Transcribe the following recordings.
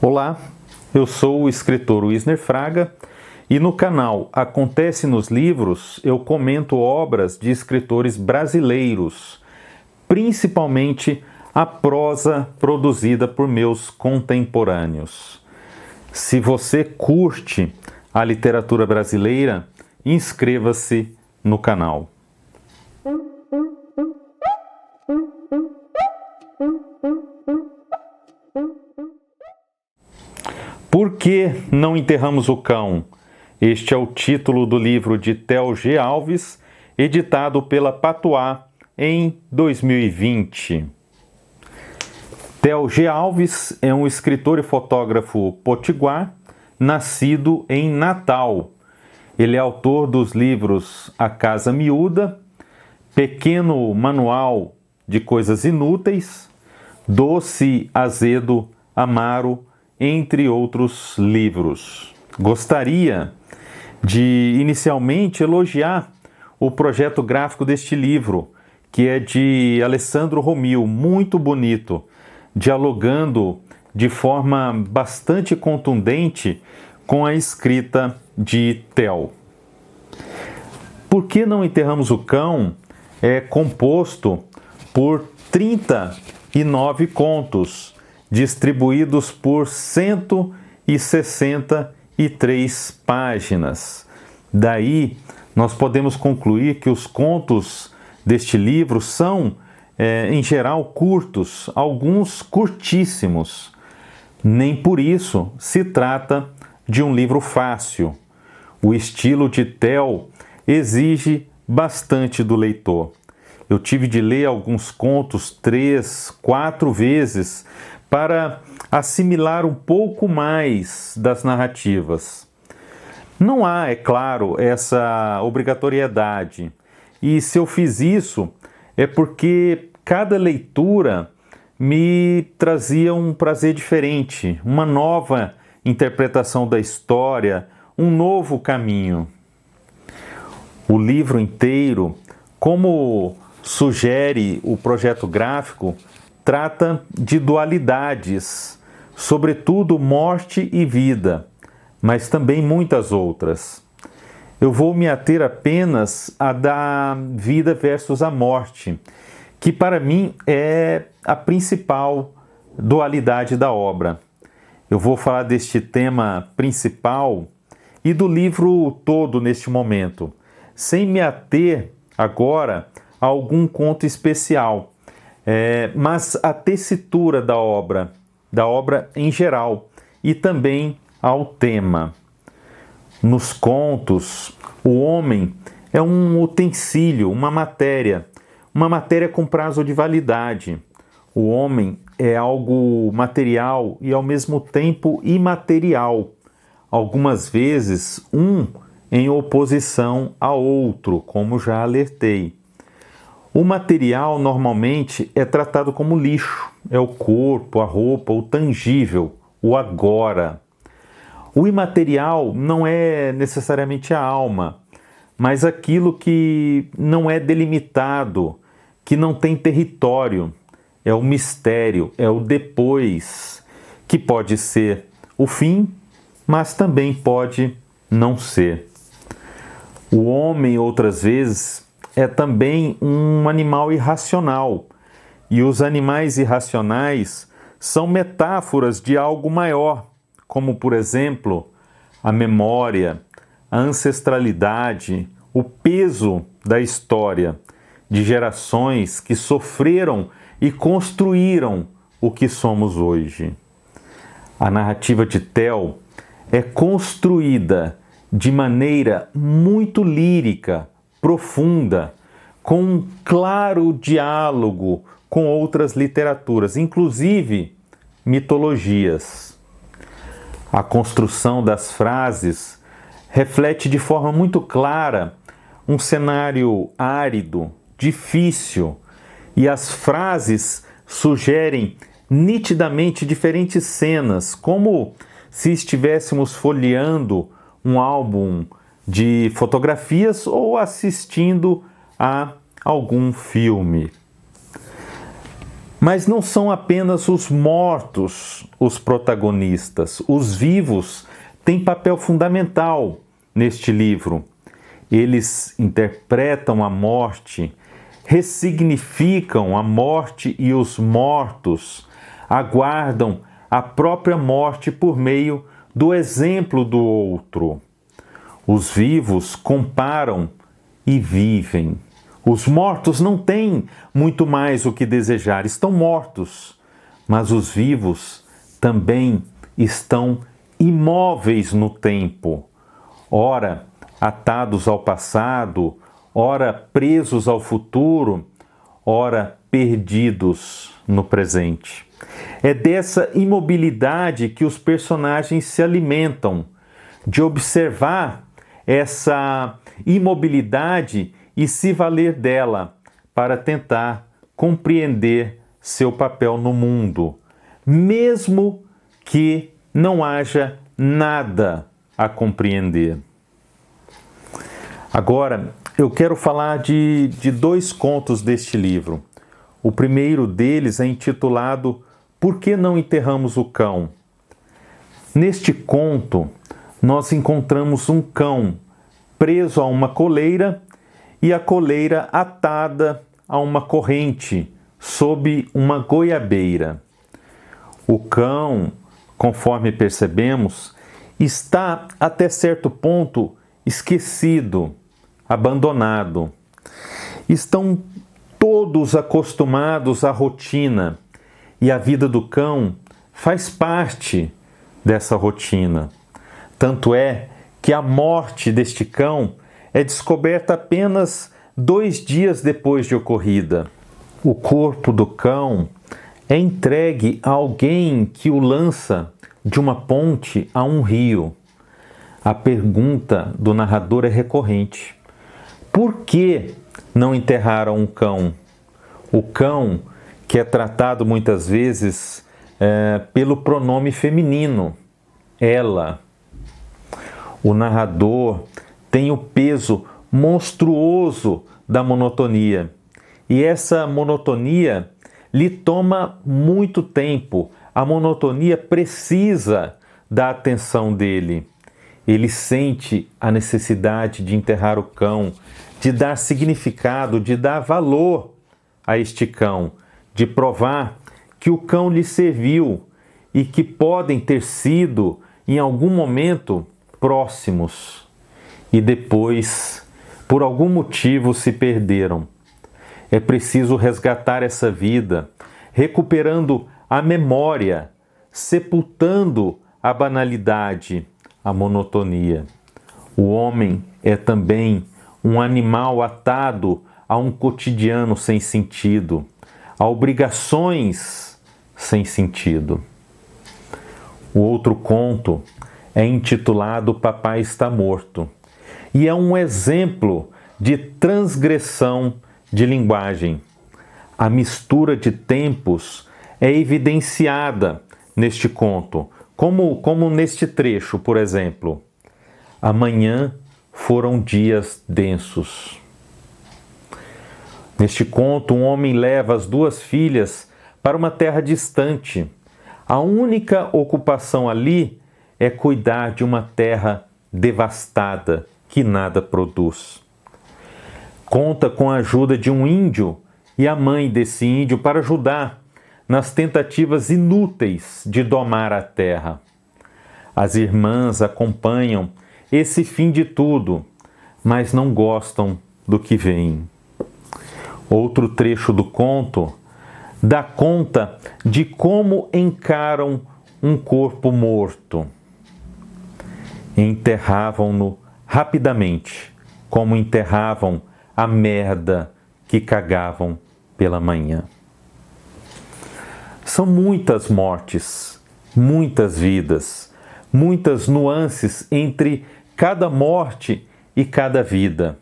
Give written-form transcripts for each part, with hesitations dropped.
Olá, eu sou o escritor Wisner Fraga e no canal Acontece nos Livros eu comento obras de escritores brasileiros, principalmente a prosa produzida por meus contemporâneos. Se você curte a literatura brasileira, inscreva-se no canal. Por que não enterramos o cão? Este é o título do livro de Theo G. Alves, editado pela Patois em 2020. Theo G. Alves é um escritor e fotógrafo potiguar, nascido em Natal. Ele é autor dos livros A Casa Miúda, Pequeno Manual de Coisas Inúteis, Doce, Azedo, Amaro, entre outros livros. Gostaria de inicialmente elogiar o projeto gráfico deste livro, que é de Alessandro Romil, muito bonito, dialogando de forma bastante contundente com a escrita de Theo. Por que não enterramos o cão? É composto por 39 contos, distribuídos por 163 páginas. Daí, nós podemos concluir que os contos deste livro são, em geral, curtos, alguns curtíssimos. Nem por isso se trata de um livro fácil. O estilo de Theo exige bastante do leitor. Eu tive de ler alguns contos 3, 4 vezes para assimilar um pouco mais das narrativas. Não há, é claro, essa obrigatoriedade. E se eu fiz isso, é porque cada leitura me trazia um prazer diferente, uma nova interpretação da história, um novo caminho. O livro inteiro, como sugere o projeto gráfico, trata de dualidades, sobretudo morte e vida, mas também muitas outras. Eu vou me ater apenas à da vida versus a morte, que para mim é a principal dualidade da obra. Eu vou falar deste tema principal e do livro todo neste momento, sem me ater agora a algum conto especial, mas a tessitura da obra em geral, e também ao tema. Nos contos, o homem é um utensílio, uma matéria com prazo de validade. O homem é algo material e ao mesmo tempo imaterial, algumas vezes um em oposição ao outro, como já alertei. O material normalmente é tratado como lixo, é o corpo, a roupa, o tangível, o agora. O imaterial não é necessariamente a alma, mas aquilo que não é delimitado, que não tem território, é o mistério, é o depois, que pode ser o fim, mas também pode não ser. O homem, outras vezes, é também um animal irracional, e os animais irracionais são metáforas de algo maior, como, por exemplo, a memória, a ancestralidade, o peso da história, de gerações que sofreram e construíram o que somos hoje. A narrativa de Theo é construída de maneira muito lírica, profunda, com um claro diálogo com outras literaturas, inclusive mitologias. A construção das frases reflete de forma muito clara um cenário árido, difícil, e as frases sugerem nitidamente diferentes cenas, como se estivéssemos folheando um álbum de fotografias ou assistindo a algum filme. Mas não são apenas os mortos os protagonistas. Os vivos têm papel fundamental neste livro. Eles interpretam a morte, ressignificam a morte e os mortos, aguardam a própria morte por meio do exemplo do outro. Os vivos comparam e vivem. Os mortos não têm muito mais o que desejar, estão mortos, mas os vivos também estão imóveis no tempo, ora atados ao passado, ora presos ao futuro, ora perdidos no presente. É dessa imobilidade que os personagens se alimentam, de observar essa imobilidade e se valer dela para tentar compreender seu papel no mundo, mesmo que não haja nada a compreender. Agora, eu quero falar de dois contos deste livro. O primeiro deles é intitulado Por que não enterramos o cão? Neste conto, nós encontramos um cão preso a uma coleira e a coleira atada a uma corrente sob uma goiabeira. O cão, conforme percebemos, está até certo ponto esquecido, abandonado. Estão todos acostumados à rotina e a vida do cão faz parte dessa rotina. Tanto é que a morte deste cão é descoberta apenas 2 dias depois de ocorrida. O corpo do cão é entregue a alguém que o lança de uma ponte a um rio. A pergunta do narrador é recorrente. Por que não enterraram um cão? O cão, que é tratado muitas vezes pelo pronome feminino, ela. O narrador tem o peso monstruoso da monotonia. E essa monotonia lhe toma muito tempo. A monotonia precisa da atenção dele. Ele sente a necessidade de enterrar o cão, de dar significado, de dar valor a este cão, de provar que o cão lhe serviu e que podem ter sido, em algum momento, próximos e depois, por algum motivo, se perderam. É preciso resgatar essa vida, recuperando a memória, sepultando a banalidade, a monotonia. O homem é também um animal atado a um cotidiano sem sentido, a obrigações sem sentido. O outro conto é intitulado Papai está morto e é um exemplo de transgressão de linguagem. A mistura de tempos é evidenciada neste conto, como neste trecho, por exemplo. Amanhã foram dias densos. Neste conto, um homem leva as 2 filhas para uma terra distante. A única ocupação ali é cuidar de uma terra devastada que nada produz. Conta com a ajuda de um índio e a mãe desse índio para ajudar nas tentativas inúteis de domar a terra. As irmãs acompanham esse fim de tudo, mas não gostam do que veem. Outro trecho do conto dá conta de como encaram um corpo morto. Enterravam-no rapidamente, como enterravam a merda que cagavam pela manhã. São muitas mortes, muitas vidas, muitas nuances entre cada morte e cada vida,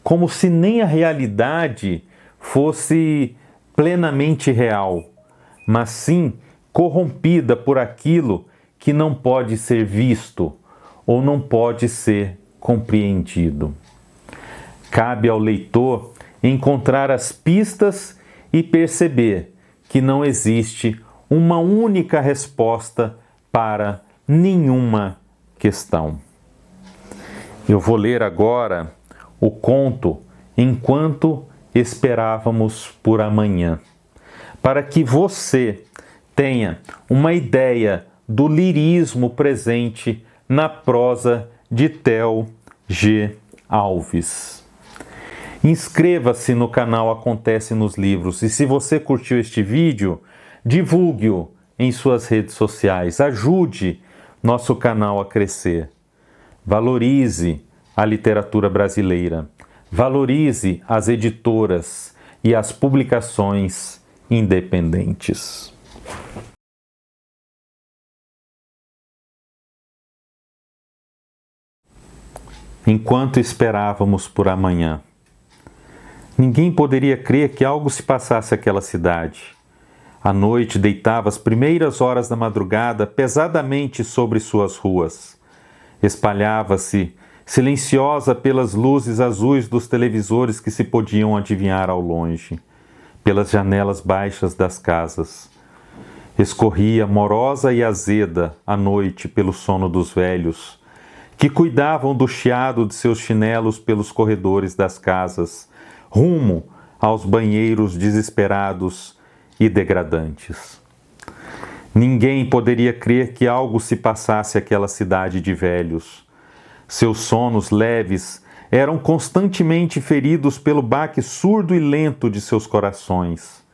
como se nem a realidade fosse plenamente real, mas sim corrompida por aquilo que não pode ser visto ou não pode ser compreendido. Cabe ao leitor encontrar as pistas e perceber que não existe uma única resposta para nenhuma questão. Eu vou ler agora o conto Enquanto Esperávamos por Amanhã, para que você tenha uma ideia do lirismo presente na prosa de Théo G. Alves. Inscreva-se no canal Acontece nos Livros e se você curtiu este vídeo, divulgue-o em suas redes sociais. Ajude nosso canal a crescer. Valorize a literatura brasileira. Valorize as editoras e as publicações independentes. Enquanto esperávamos por amanhã. Ninguém poderia crer que algo se passasse àquela cidade. A noite deitava as primeiras horas da madrugada pesadamente sobre suas ruas. Espalhava-se, silenciosa pelas luzes azuis dos televisores que se podiam adivinhar ao longe, pelas janelas baixas das casas. Escorria morosa e azeda a noite pelo sono dos velhos, que cuidavam do chiado de seus chinelos pelos corredores das casas, rumo aos banheiros desesperados e degradantes. Ninguém poderia crer que algo se passasse àquela cidade de velhos. Seus sonos leves eram constantemente feridos pelo baque surdo e lento de seus corações.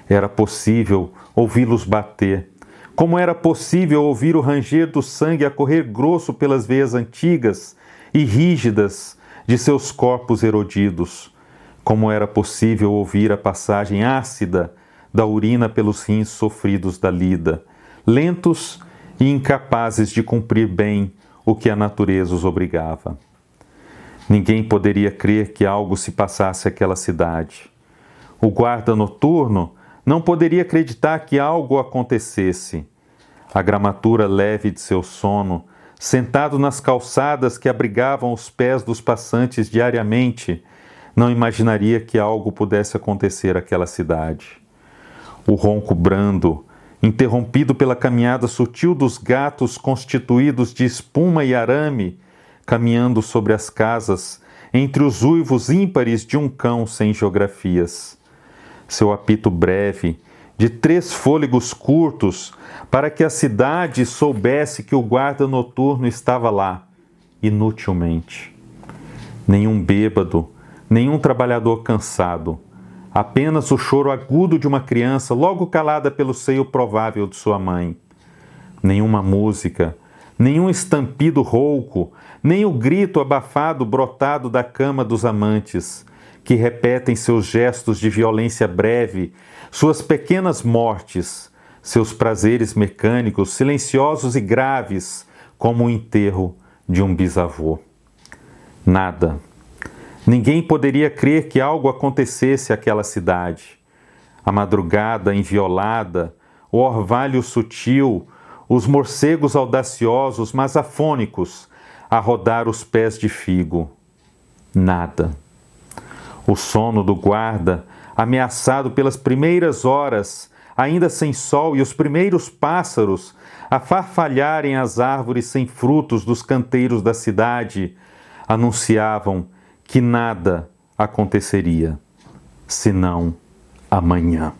Era possível ouvi-los bater, como era possível ouvir o ranger do sangue a correr grosso pelas veias antigas e rígidas de seus corpos erodidos, como era possível ouvir a passagem ácida da urina pelos rins sofridos da lida, lentos e incapazes de cumprir bem o que a natureza os obrigava. Ninguém poderia crer que algo se passasse àquela cidade. O guarda noturno não poderia acreditar que algo acontecesse. A gramatura leve de seu sono, sentado nas calçadas que abrigavam os pés dos passantes diariamente, não imaginaria que algo pudesse acontecer àquela cidade. O ronco brando, interrompido pela caminhada sutil dos gatos constituídos de espuma e arame, caminhando sobre as casas, entre os uivos ímpares de um cão sem geografias. Seu apito breve, de 3 fôlegos curtos, para que a cidade soubesse que o guarda noturno estava lá, inutilmente. Nenhum bêbado, nenhum trabalhador cansado, apenas o choro agudo de uma criança logo calada pelo seio provável de sua mãe. Nenhuma música, nenhum estampido rouco, nem o grito abafado brotado da cama dos amantes, que repetem seus gestos de violência breve, suas pequenas mortes, seus prazeres mecânicos, silenciosos e graves, como o enterro de um bisavô. Nada. Ninguém poderia crer que algo acontecesse àquela cidade. A madrugada inviolada, o orvalho sutil, os morcegos audaciosos, mas afônicos, a rodar os pés de figo. Nada. O sono do guarda, ameaçado pelas primeiras horas, ainda sem sol, e os primeiros pássaros a farfalharem as árvores sem frutos dos canteiros da cidade, anunciavam que nada aconteceria, senão amanhã.